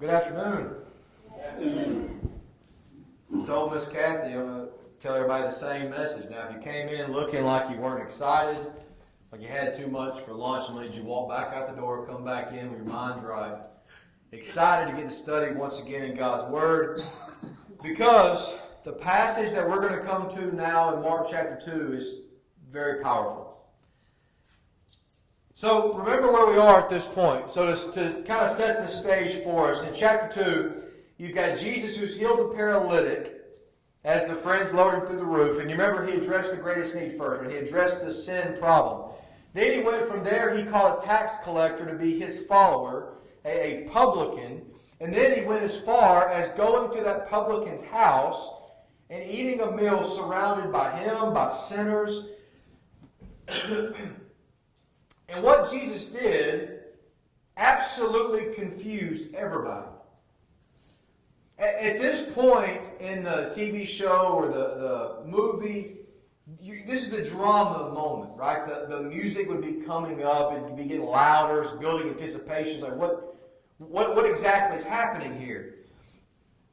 Good afternoon. I told Miss Kathy I'm going to tell everybody the same message. Now, if you came in looking like you weren't excited, like you had too much for lunch, and made you walk back out the door, come back in with your mind right, excited to get to study once again in God's Word, because the passage that we're going to come to now in Mark chapter 2 is very powerful. So remember where we are at this point. So to kind of set the stage for us, in chapter 2, you've got Jesus who's healed the paralytic as the friends lowered him through the roof. And you remember he addressed the greatest need first, right? He addressed the sin problem. Then he went from there, he called a tax collector to be his follower, a publican. And then he went as far as going to that publican's house and eating a meal surrounded by him, by sinners. And what Jesus did absolutely confused everybody. At this point in the TV show or the movie, this is the drama moment, right? The music would be coming up, it would be getting louder, it's building anticipation. It's like, what exactly is happening here?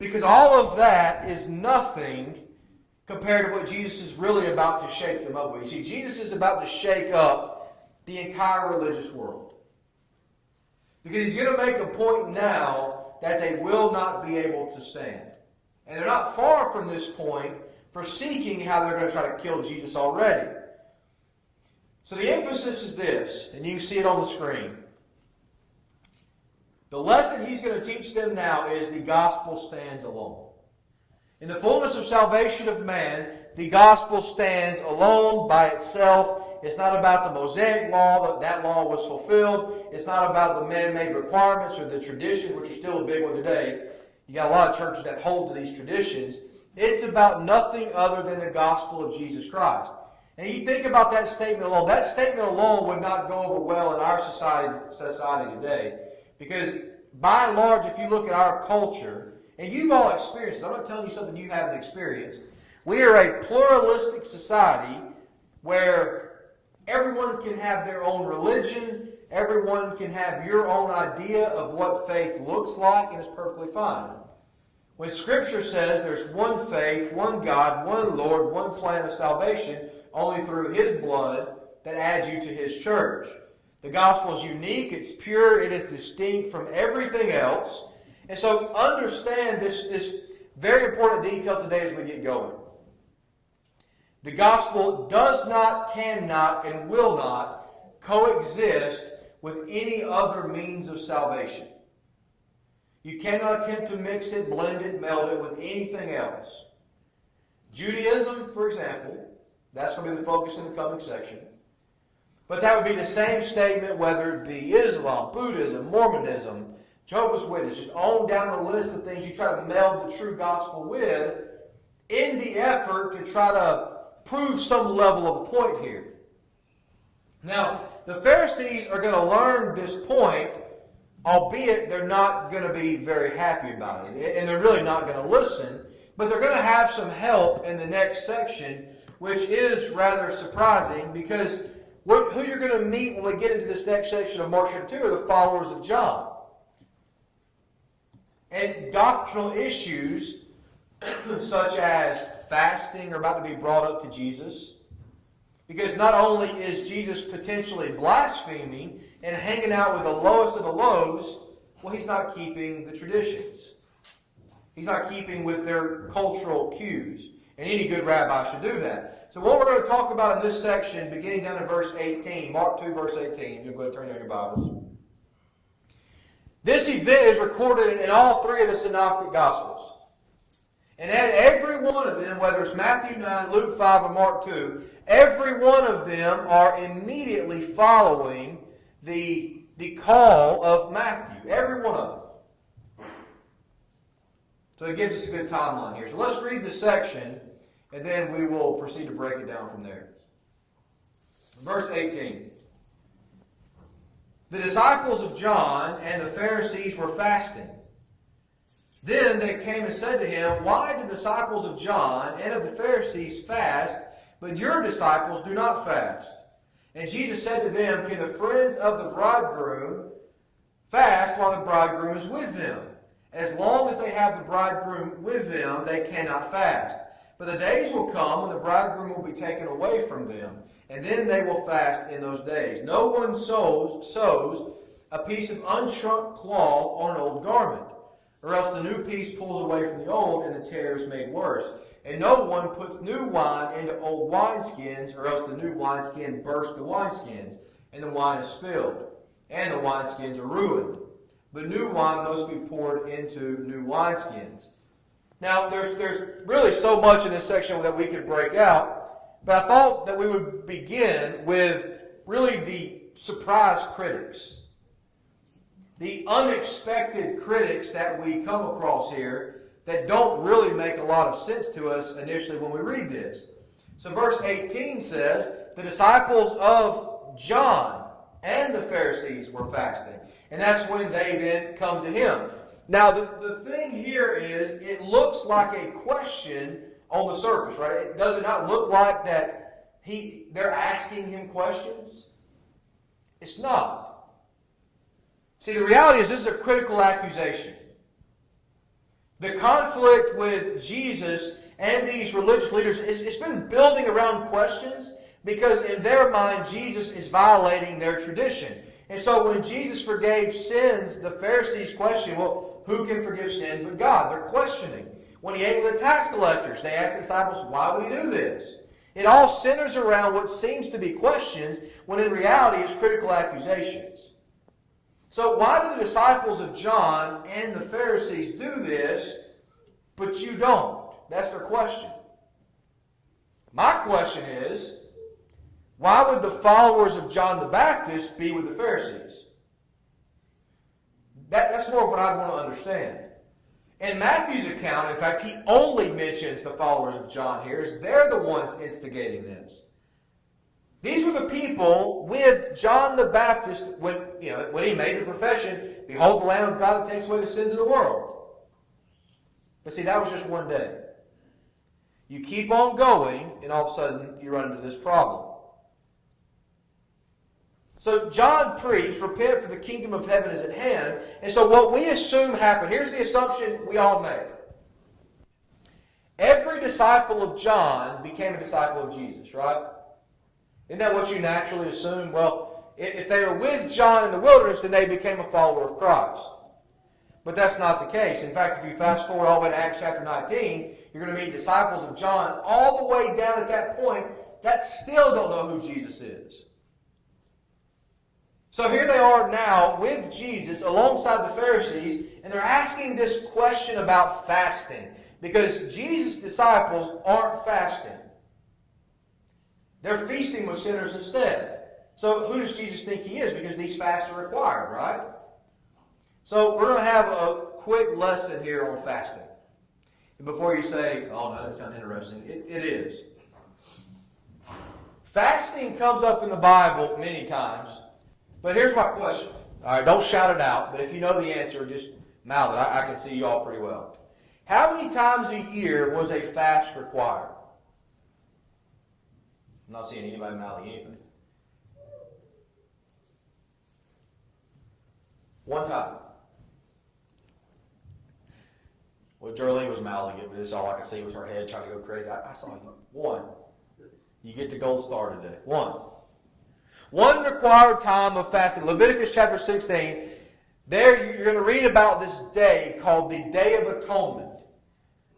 Because all of that is nothing compared to what Jesus is really about to shake them up with. You see, Jesus is about to shake up the entire religious world. Because he's going to make a point now that they will not be able to stand. And they're not far from this point for seeking how they're going to try to kill Jesus already. So the emphasis is this, and you can see it on the screen. The lesson he's going to teach them now is the gospel stands alone. In the fullness of salvation of man, the gospel stands alone by itself. It's not about the Mosaic law, that law was fulfilled. It's not about the man-made requirements or the traditions, which are still a big one today. You got a lot of churches that hold to these traditions. It's about nothing other than the gospel of Jesus Christ. And you think about that statement alone would not go over well in our society today. Because by and large, if you look at our culture, and you've all experienced this, I'm not telling you something you haven't experienced. We are a pluralistic society where everyone can have their own religion. Everyone can have your own idea of what faith looks like, and it's perfectly fine. When Scripture says there's one faith, one God, one Lord, one plan of salvation, only through His blood that adds you to His church. The gospel is unique, it's pure, it is distinct from everything else. And so understand this very important detail today as we get going. The gospel does not, cannot, and will not coexist with any other means of salvation. You cannot attempt to mix it, blend it, meld it with anything else. Judaism, for example, that's going to be the focus in the coming section. But that would be the same statement whether it be Islam, Buddhism, Mormonism, Jehovah's Witnesses, just on down the list of things you try to meld the true gospel with in the effort to try to prove some level of a point here. Now, the Pharisees are going to learn this point, albeit they're not going to be very happy about it. And they're really not going to listen. But they're going to have some help in the next section, which is rather surprising because who you're going to meet when we get into this next section of Mark chapter 2 are the followers of John. And doctrinal issues such as fasting are about to be brought up to Jesus. Because not only is Jesus potentially blaspheming and hanging out with the lowest of the lows, well, he's not keeping the traditions. He's not keeping with their cultural cues. And any good rabbi should do that. So what we're going to talk about in this section, beginning down in verse 18, Mark 2, verse 18, if you're going to turn on your Bibles. This event is recorded in all three of the Synoptic Gospels. And at every one of them, whether it's Matthew 9, Luke 5, or Mark 2, every one of them are immediately following the call of Matthew. Every one of them. So it gives us a good timeline here. So let's read the section, and then we will proceed to break it down from there. Verse 18. The disciples of John and the Pharisees were fasting. Then they came and said to him, "Why do the disciples of John and of the Pharisees fast, but your disciples do not fast?" And Jesus said to them, "Can the friends of the bridegroom fast while the bridegroom is with them? As long as they have the bridegroom with them, they cannot fast. But the days will come when the bridegroom will be taken away from them, and then they will fast in those days. No one sews a piece of unshrunk cloth on an old garment, or else the new piece pulls away from the old, and the tear is made worse. And no one puts new wine into old wineskins, or else the new wineskin bursts the wineskins, and the wine is spilled, and the wineskins are ruined. But new wine must be poured into new wineskins. Now, there's really so much in this section that we could break out, but I thought that we would begin with really the surprise critics. The unexpected critics that we come across here that don't really make a lot of sense to us initially when we read this. So verse 18 says, the disciples of John and the Pharisees were fasting. And that's when they then come to him. Now, the thing here is, it looks like a question on the surface, right? Does it not look like that they're asking him questions? It's not. See, the reality is this is a critical accusation. The conflict with Jesus and these religious leaders, it's been building around questions because in their mind, Jesus is violating their tradition. And so when Jesus forgave sins, the Pharisees question, well, who can forgive sin but God? They're questioning. When he ate with the tax collectors, they asked the disciples, why would he do this? It all centers around what seems to be questions, when in reality it's critical accusations. So why do the disciples of John and the Pharisees do this, but you don't? That's their question. My question is, why would the followers of John the Baptist be with the Pharisees? That's more of what I want to understand. In Matthew's account, in fact, he only mentions the followers of John here, as they're the ones instigating this. These were the people with John the Baptist when he made the profession, behold the Lamb of God that takes away the sins of the world. But see, that was just one day. You keep on going, and all of a sudden you run into this problem. So John preached, repent for the kingdom of heaven is at hand. And so what we assume happened, here's the assumption we all make. Every disciple of John became a disciple of Jesus, right? Isn't that what you naturally assume? Well, if they were with John in the wilderness, then they became a follower of Christ. But that's not the case. In fact, if you fast forward all the way to Acts chapter 19, you're going to meet disciples of John all the way down at that point that still don't know who Jesus is. So here they are now with Jesus alongside the Pharisees, and they're asking this question about fasting because Jesus' disciples aren't fasting. They're feasting with sinners instead. So who does Jesus think he is? Because these fasts are required, right? So we're going to have a quick lesson here on fasting. And before you say, oh no, that's not interesting, it is. Fasting comes up in the Bible many times. But here's my question. All right, don't shout it out, but if you know the answer, just mouth it. I can see you all pretty well. How many times a year was a fast required? I'm not seeing anybody mouthing anything. One time. Well, Jolene was mouthing it, but that's all I could see was her head trying to go crazy. I saw you. One. You get the gold star today. One required time of fasting. Leviticus chapter 16. There you're going to read about this day called the Day of Atonement.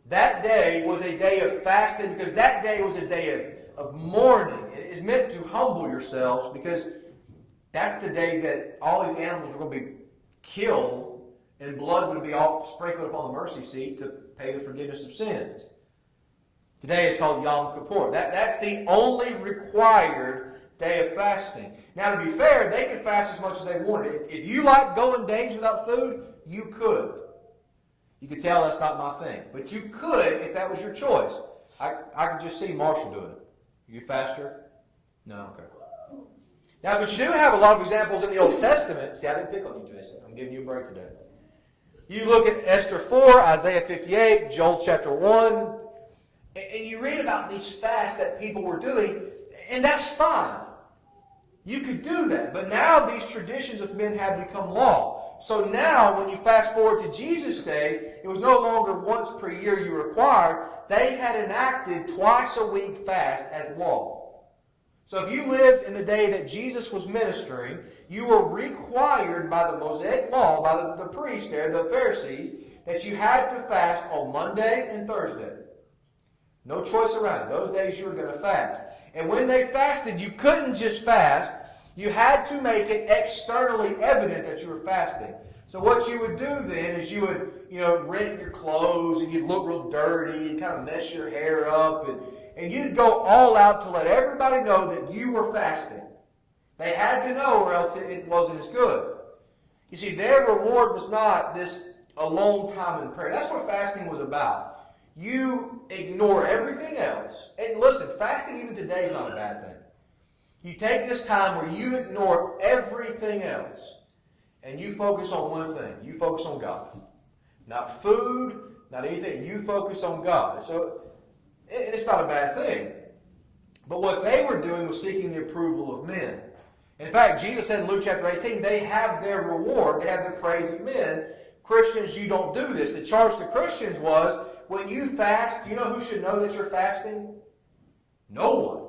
That day was a day of fasting because that day was a day of mourning. It is meant to humble yourselves because that's the day that all these animals were going to be killed and blood would be all sprinkled upon the mercy seat to pay the forgiveness of sins. Today is called Yom Kippur. That's the only required day of fasting. Now, to be fair, they could fast as much as they wanted. If you like going days without food, you could. You could tell that's not my thing. But you could if that was your choice. I could just see Marshall doing it. You faster? No? Okay. Now, but you do have a lot of examples in the Old Testament. See, I didn't pick on you, Jason. I'm giving you a break today. You look at Esther 4, Isaiah 58, Joel chapter 1, and you read about these fasts that people were doing, and that's fine. You could do that. But now these traditions of men have become law. So now, when you fast forward to Jesus' day, it was no longer once per year you required. They had enacted twice a week fast as law. So if you lived in the day that Jesus was ministering, you were required by the Mosaic law, by the priests there, the Pharisees, that you had to fast on Monday and Thursday. No choice around it. Those days you were going to fast. And when they fasted, you couldn't just fast. You had to make it externally evident that you were fasting. So what you would do then is you would, rent your clothes and you'd look real dirty and kind of mess your hair up and you'd go all out to let everybody know that you were fasting. They had to know or else it wasn't as good. You see, their reward was not this alone time in prayer. That's what fasting was about. You ignore everything else. And listen, fasting even today is not a bad thing. You take this time where you ignore everything else and you focus on one thing. You focus on God. Not food, not anything. You focus on God. So it's not a bad thing. But what they were doing was seeking the approval of men. In fact, Jesus said in Luke chapter 18, they have their reward. They have the praise of men. Christians, you don't do this. The charge to Christians was, when you fast, you know who should know that you're fasting? No one.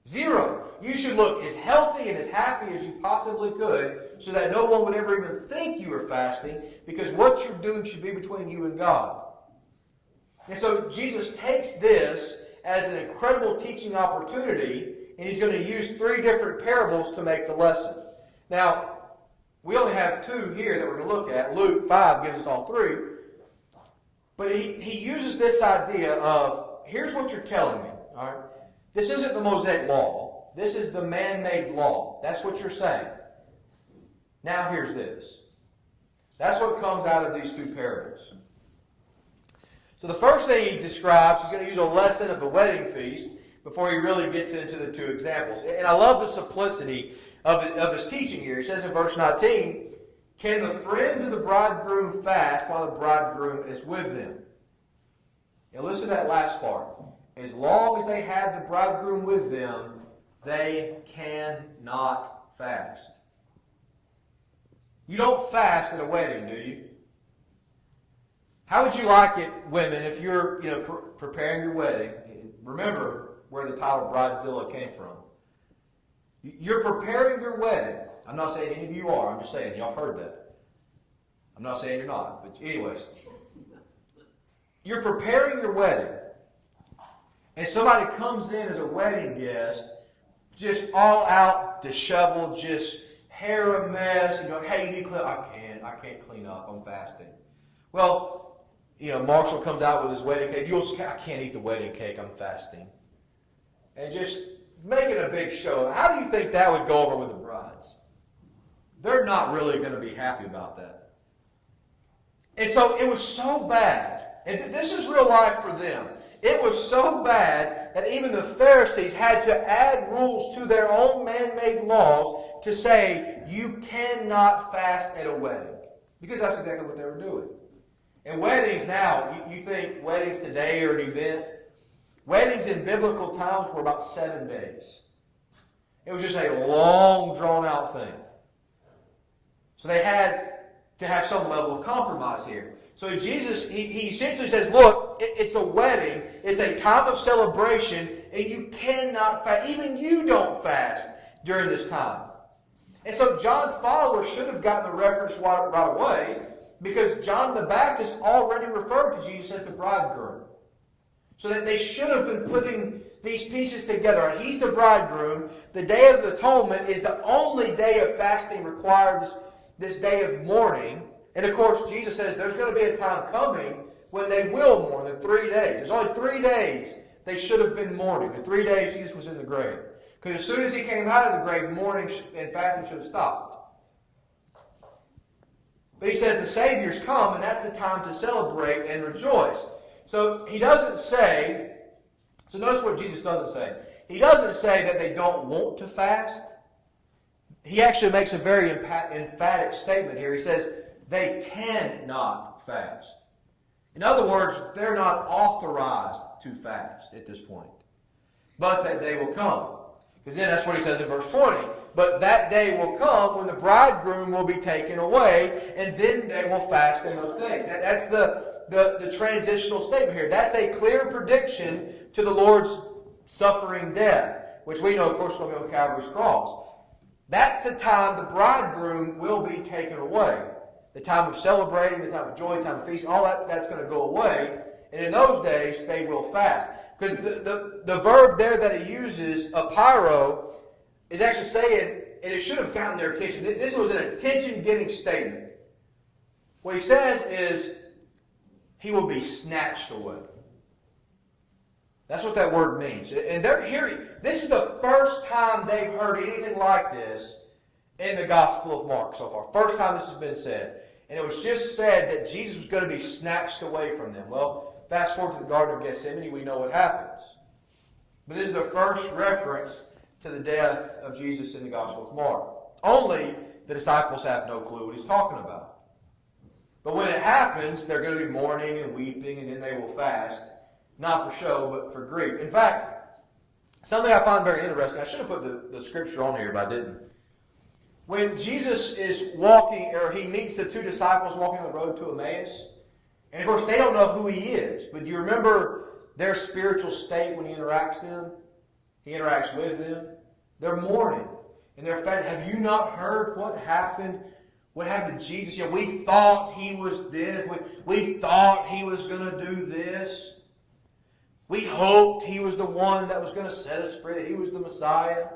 Zero. You should look as healthy and as happy as you possibly could so that no one would ever even think you were fasting, because what you're doing should be between you and God. And so Jesus takes this as an incredible teaching opportunity, and he's going to use 3 different parables to make the lesson. Now, we only have 2 here that we're going to look at. Luke 5 gives us all 3. But he uses this idea of, here's what you're telling me. All right? This isn't the Mosaic law. This is the man-made law. That's what you're saying. Now here's this. That's what comes out of these 2 parables. So the first thing he describes, he's going to use a lesson of the wedding feast before he really gets into the 2 examples. And I love the simplicity of his teaching here. He says in verse 19, can the friends of the bridegroom fast while the bridegroom is with them? Now listen to that last part. As long as they have the bridegroom with them, they cannot fast. You don't fast at a wedding, do you? How would you like it, women, if you're preparing your wedding? Remember where the title Bridezilla came from. You're preparing your wedding. I'm not saying any of you are. I'm just saying y'all heard that. I'm not saying you're not. But anyways, you're preparing your wedding. And somebody comes in as a wedding guest, just all out, disheveled, just hair a mess. And go, hey, you need to clean up. I can't clean up. I'm fasting. Well, Marshall comes out with his wedding cake. I can't eat the wedding cake. I'm fasting. And just making a big show. How do you think that would go over with the brides? They're not really going to be happy about that. And so it was so bad. And this is real life for them. It was so bad that even the Pharisees had to add rules to their own man-made laws to say, you cannot fast at a wedding. Because that's exactly what they were doing. And weddings now, you think weddings today are an event? Weddings in biblical times were about 7 days. It was just a long, drawn-out thing. So they had to have some level of compromise here. So Jesus, he essentially says, look, it's a wedding. It's a time of celebration, and you cannot fast. Even you don't fast during this time. And so John's followers should have gotten the reference right away, because John the Baptist already referred to Jesus as the bridegroom. So that they should have been putting these pieces together. He's the bridegroom. The Day of Atonement is the only day of fasting required, this day of mourning. And of course, Jesus says there's going to be a time coming when they will mourn, in 3 days. There's only 3 days they should have been mourning. The 3 days Jesus was in the grave. Because as soon as he came out of the grave, mourning and fasting should have stopped. But he says the Savior's come, and that's the time to celebrate and rejoice. So he doesn't say, so notice what Jesus doesn't say. He doesn't say that they don't want to fast. He actually makes a very emphatic statement here. He says they cannot fast. In other words, they're not authorized to fast at this point. But that they will come. Because then that's what he says in verse 20. But that day will come when the bridegroom will be taken away, and then they will fast in those days. That's the transitional statement here. That's a clear prediction to the Lord's suffering death, which we know, of course, will be on Calvary's cross. That's the time the bridegroom will be taken away. The time of celebrating, the time of joy, the time of feast, all that's going to go away. And in those days, they will fast. Because the verb there that he uses, apyro, is actually saying, and it should have gotten their attention. This was an attention-getting statement. What he says is, he will be snatched away. That's what that word means. And they're hearing, this is the first time they've heard anything like this in the Gospel of Mark so far. First time this has been said. And it was just said that Jesus was going to be snatched away from them. Well, fast forward to the Garden of Gethsemane, we know what happens. But this is the first reference to the death of Jesus in the Gospel of Mark. Only the disciples have no clue what he's talking about. But when it happens, they're going to be mourning and weeping, and then they will fast. Not for show, but for grief. In fact, something I find very interesting, I should have put the scripture on here, but I didn't. When Jesus is walking, or he meets the two disciples walking on the road to Emmaus, and of course they don't know who he is, but do you remember their spiritual state when he interacts with them? He interacts with them. They're mourning. And they're fast. Have you not heard what happened? What happened to Jesus? You know, we thought he was this. We thought he was going to do this. We hoped he was the one that was going to set us free, that he was the Messiah.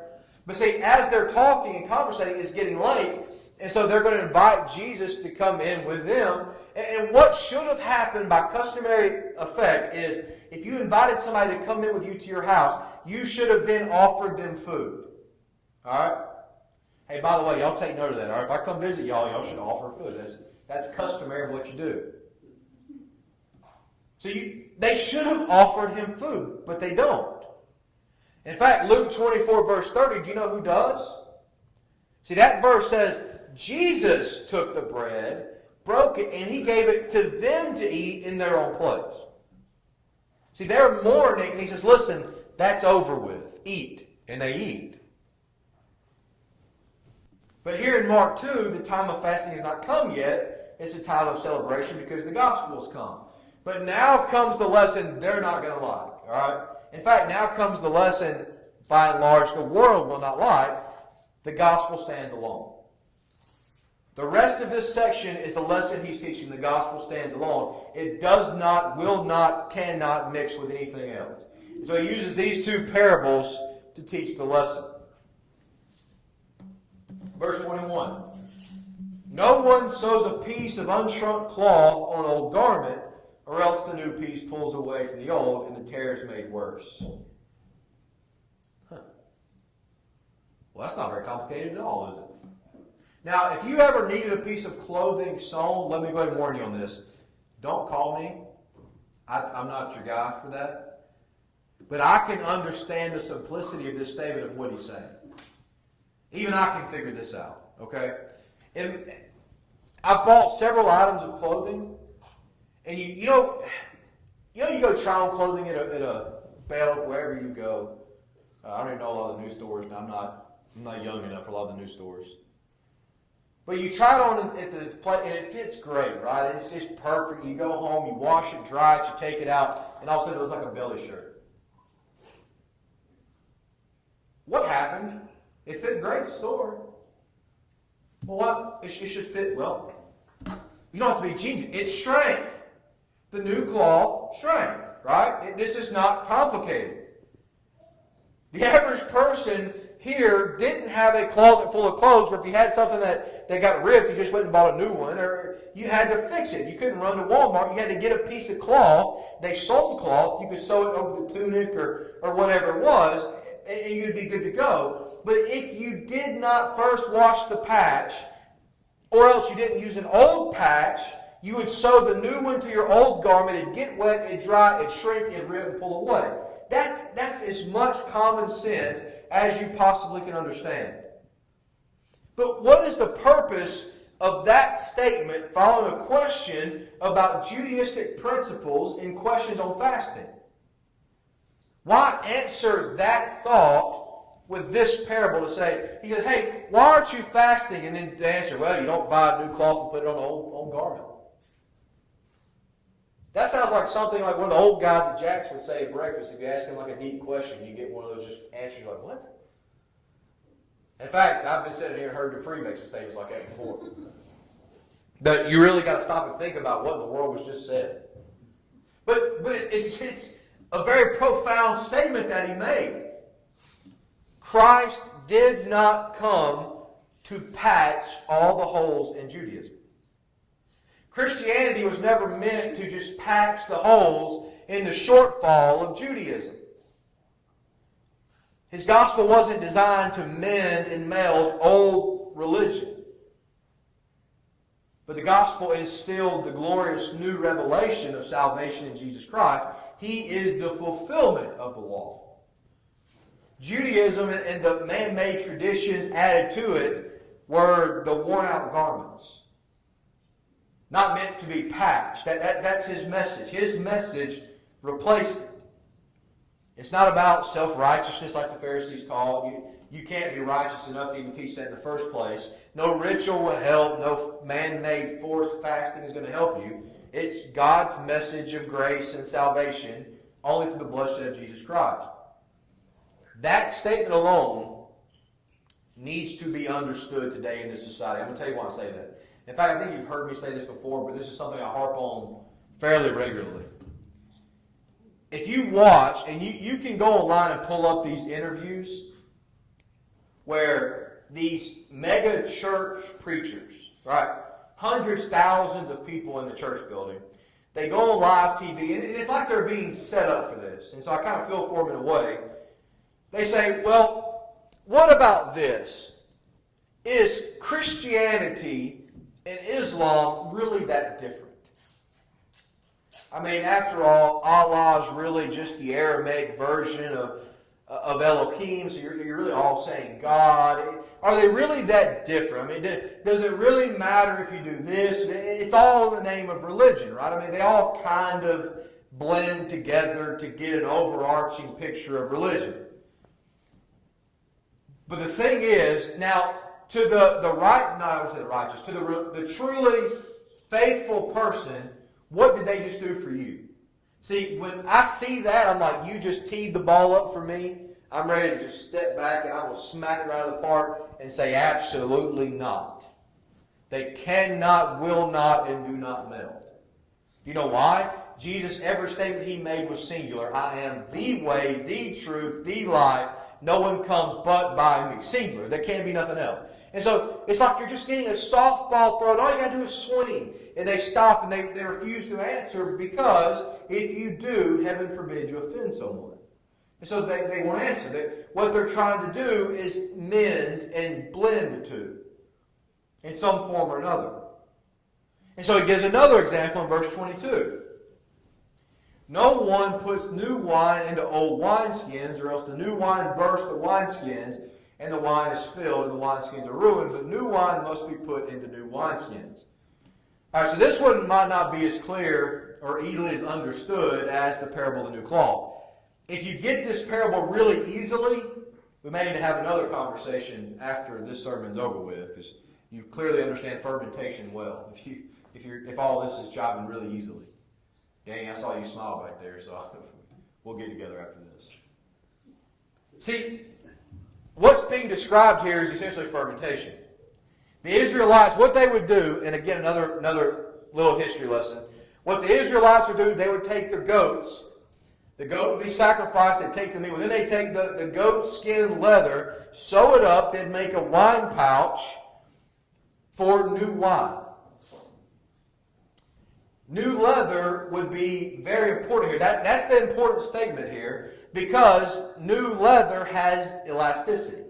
But see, as they're talking and conversating, it's getting late. And so they're going to invite Jesus to come in with them. And what should have happened by customary effect is, if you invited somebody to come in with you to your house, you should have then offered them food. All right? Hey, by the way, y'all take note of that. All right? If I come visit y'all should offer food. That's customary of what you do. So they should have offered him food, but they don't. In fact, Luke 24, verse 30, do you know who does? See, that verse says, Jesus took the bread, broke it, and he gave it to them to eat in their own place. See, they're mourning, and he says, listen, that's over with. Eat. And they eat. But here in Mark 2, the time of fasting has not come yet. It's a time of celebration because the gospel has come. But now comes the lesson they're not going to like. All right? In fact, now comes the lesson, by and large, the world will not like. The gospel stands alone. The rest of this section is a lesson he's teaching. The gospel stands alone. It does not, will not, cannot mix with anything else. So he uses these two parables to teach the lesson. Verse 21. No one sews a piece of unshrunk cloth on an old garment, or else the new piece pulls away from the old, and the tear is made worse. Well, that's not very complicated at all, is it? Now, if you ever needed a piece of clothing sewn, let me go ahead and warn you on this. Don't call me. I'm not your guy for that. But I can understand the simplicity of this statement of what he's saying. Even I can figure this out, okay? And I bought several items of clothing, and you go try on clothing at a Belk, wherever you go. I don't even know a lot of the new stores now. I'm not young enough for a lot of the new stores. But you try it on at the place, and it fits great, right? It's just perfect. You go home, you wash it, dry it, you take it out, and all of a sudden it looks like a belly shirt. What happened? It fit great at the store. Well, what? It should fit, well, you don't have to be genius. It shrank. The new cloth shrank, right? This is not complicated. The average person here didn't have a closet full of clothes where if you had something that got ripped, you just went and bought a new one, or you had to fix it. You couldn't run to Walmart. You had to get a piece of cloth. They sold the cloth. You could sew it over the tunic or whatever it was, and you'd be good to go. But if you did not first wash the patch, or else you didn't use an old patch, you would sew the new one to your old garment. It'd get wet, it'd dry, it'd shrink, it'd rip and pull away. That's as much common sense as you possibly can understand. But what is the purpose of that statement following a question about Judaistic principles in questions on fasting? Why answer that thought with this parable to say, he says, hey, why aren't you fasting? And then the answer, well, you don't buy a new cloth and put it on an old garment. That sounds like something like one of the old guys at Jack's would say at breakfast. If you ask him like a deep question, you get one of those just answers you're like, what? In fact, I've been sitting here and heard Dupree make some statements like that before. But you really got to stop and think about what in the world was just said. But it's a very profound statement that he made. Christ did not come to patch all the holes in Judaism. Christianity was never meant to just patch the holes in the shortfall of Judaism. His gospel wasn't designed to mend and meld old religion. But the gospel instilled the glorious new revelation of salvation in Jesus Christ. He is the fulfillment of the law. Judaism and the man-made traditions added to it were the worn-out garments. Not meant to be patched. That's his message. His message replaced it. It's not about self-righteousness like the Pharisees taught. You can't be righteous enough to even teach that in the first place. No ritual will help. No man-made forced fasting is going to help you. It's God's message of grace and salvation only through the bloodshed of Jesus Christ. That statement alone needs to be understood today in this society. I'm going to tell you why I say that. In fact, I think you've heard me say this before, but this is something I harp on fairly regularly. If you watch, and you can go online and pull up these interviews where these mega church preachers, right, hundreds, thousands of people in the church building, they go on live TV, and it's like they're being set up for this. And so I kind of feel for them in a way. They say, well, what about this? Is Christianity and Islam really that different? I mean, after all, Allah is really just the Aramaic version of Elohim, so you're really all saying God. Are they really that different? I mean, does it really matter if you do this? It's all in the name of religion, right? I mean, they all kind of blend together to get an overarching picture of religion. But the thing is, now, to the right, no, I would say the righteous, to the truly faithful person, what did they just do for you? See, when I see that, I'm like, you just teed the ball up for me. I'm ready to just step back and I will smack it right out of the park and say, absolutely not. They cannot, will not, and do not meld. Do you know why? Jesus, every statement he made was singular. I am the way, the truth, the life. No one comes but by me. Singular. There can't be nothing else. And so it's like you're just getting a softball thrown. All you got to do is swing. And they stop and they refuse to answer because if you do, heaven forbid you offend someone. And so they won't answer. What they're trying to do is mend and blend the two in some form or another. And so he gives another example in verse 22. No one puts new wine into old wineskins, or else the new wine bursts the wineskins, and the wine is spilled, and the wineskins are ruined. But new wine must be put into new wineskins. All right, so this one might not be as clear or easily as understood as the parable of the new cloth. If you get this parable really easily, we may need to have another conversation after this sermon's over with, because you clearly understand fermentation well. If all this is jiving really easily. Danny, I saw you smile back there, so we'll get together after this. See, what's being described here is essentially fermentation. The Israelites, what they would do, and again, another little history lesson. What the Israelites would do, they would take their goats. The goat would be sacrificed. They'd take the meat. Well, then they'd take the goat skin leather, sew it up. They'd make a wine pouch for new wine. New leather would be very important here. That's the important statement here, because new leather has elasticity.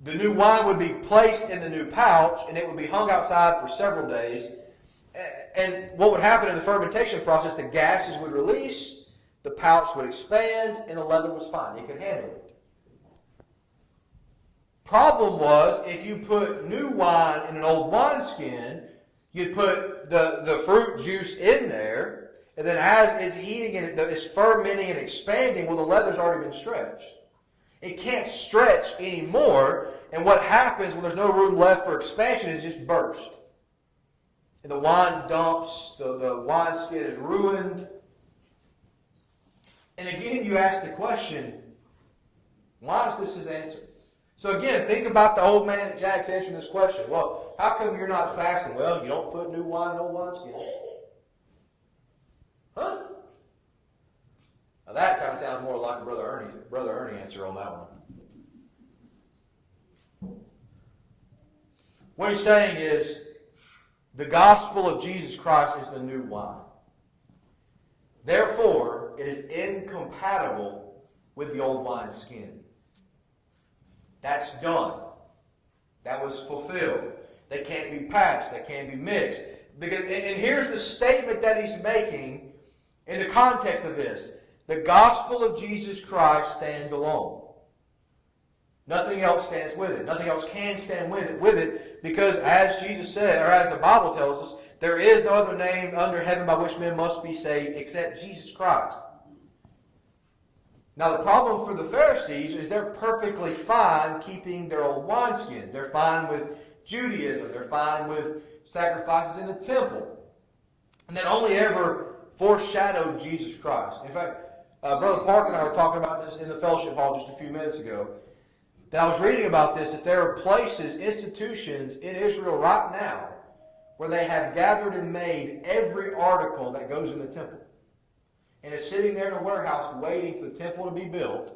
The new wine would be placed in the new pouch, and it would be hung outside for several days. And what would happen in the fermentation process, the gases would release, the pouch would expand, and the leather was fine. It could handle it. Problem was, if you put new wine in an old wineskin, you'd put the fruit juice in there, and then as it's heating and it's fermenting and expanding, well, the leather's already been stretched. It can't stretch anymore. And what happens when there's no room left for expansion is just burst. And the wine dumps, the wineskin is ruined. And again, you ask the question, why is this his answer? So again, think about the old man at Jack's answering this question. Well, how come you're not fasting? Well, you don't put new wine in old wineskins. Huh? Now that kind of sounds more like Brother Ernie answer on that one. What he's saying is, the gospel of Jesus Christ is the new wine. Therefore, it is incompatible with the old wineskin. That's done. That was fulfilled. They can't be patched. They can't be mixed. And here's the statement that he's making in the context of this. The gospel of Jesus Christ stands alone. Nothing else stands with it. Nothing else can stand with it because as Jesus said, or as the Bible tells us, there is no other name under heaven by which men must be saved except Jesus Christ. Now the problem for the Pharisees is they're perfectly fine keeping their old wineskins. They're fine with Judaism. They're fine with sacrifices in the temple. And that only ever foreshadowed Jesus Christ. In fact, Brother Park and I were talking about this in the fellowship hall just a few minutes ago. That I was reading about this, that there are places, institutions in Israel right now where they have gathered and made every article that goes in the temple. And it's sitting there in a warehouse waiting for the temple to be built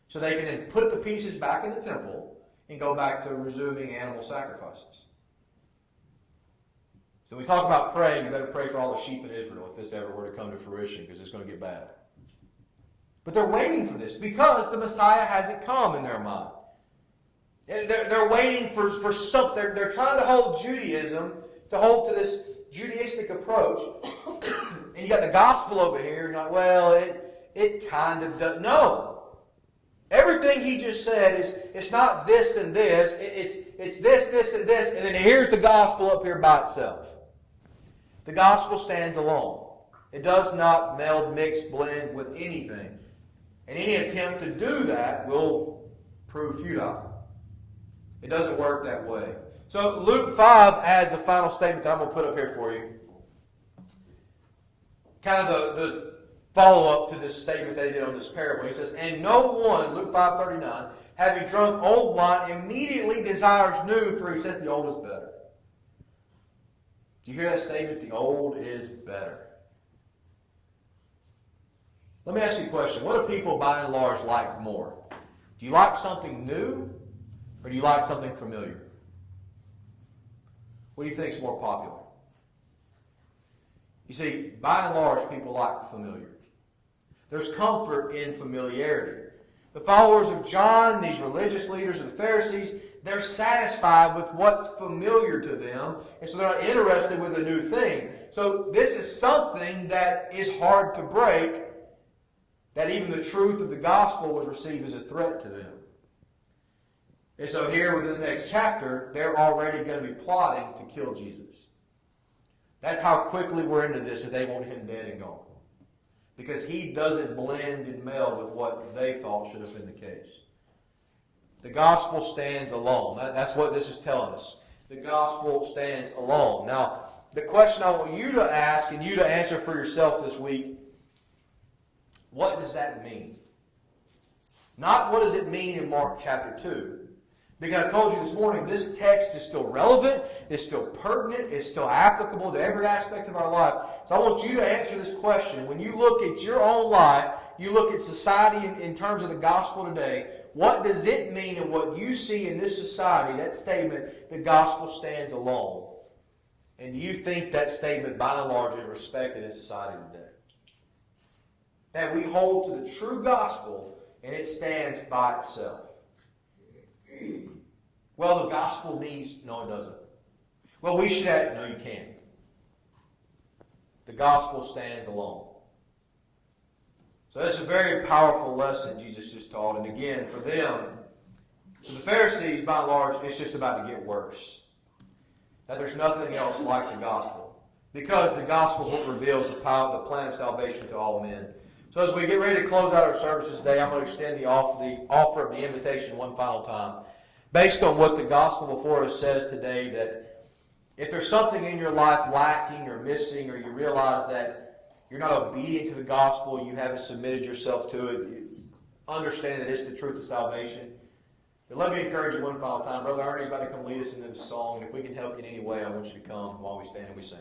so they can then put the pieces back in the temple and go back to resuming animal sacrifices. So when we talk about praying, you better pray for all the sheep in Israel if this ever were to come to fruition because it's going to get bad. But they're waiting for this because the Messiah hasn't come in their mind. They're waiting for something. They're trying to hold Judaism, to hold to this Judaistic approach. And you got the gospel over here. You're like, well, it kind of does. No. Everything he just said is it's not this and this. It's this, this, and this. And then here's the gospel up here by itself. The gospel stands alone. It does not meld, mix, blend with anything. And any attempt to do that will prove futile. It doesn't work that way. So Luke 5 adds a final statement that I'm going to put up here for you. Kind of the follow-up to this statement that he did on this parable. He says, and no one, Luke 5:39, having drunk old wine, immediately desires new, for he says the old is better. Do you hear that statement? The old is better. Let me ask you a question. What do people by and large like more? Do you like something new or do you like something familiar? What do you think is more popular? You see, by and large, people like familiar. There's comfort in familiarity. The followers of John, these religious leaders of the Pharisees, they're satisfied with what's familiar to them, and so they're not interested with a new thing. So this is something that is hard to break, that even the truth of the gospel was received as a threat to them. And so here within the next chapter, they're already going to be plotting to kill Jesus. That's how quickly we're into this, that they want him dead and gone. Because he doesn't blend and meld with what they thought should have been the case. The gospel stands alone. That's what this is telling us. The gospel stands alone. Now, the question I want you to ask and you to answer for yourself this week, what does that mean? Not what does it mean in Mark chapter 2. Because I told you this morning, this text is still relevant, it's still pertinent, it's still applicable to every aspect of our life. So I want you to answer this question. When you look at your own life, you look at society in terms of the gospel today, what does it mean in what you see in this society, that statement, the gospel stands alone? And do you think that statement, by and large, is respected in society today? That we hold to the true gospel and it stands by itself. Well, the gospel means, no, it doesn't. Well, we should have, no, you can't. The gospel stands alone. So that's a very powerful lesson Jesus just taught. And again, for them, for the Pharisees, by and large, it's just about to get worse. That there's nothing else like the gospel. Because the gospel is what reveals the power, the plan of salvation to all men. So as we get ready to close out our services today, I'm going to extend the offer of the invitation one final time. Based on what the gospel before us says today, that if there's something in your life lacking or missing, or you realize that you're not obedient to the gospel, you haven't submitted yourself to it, understanding that it's the truth of salvation, then let me encourage you one final time. Brother Ernie's about to come lead us into this song, and if we can help you in any way, I want you to come while we stand and we sing.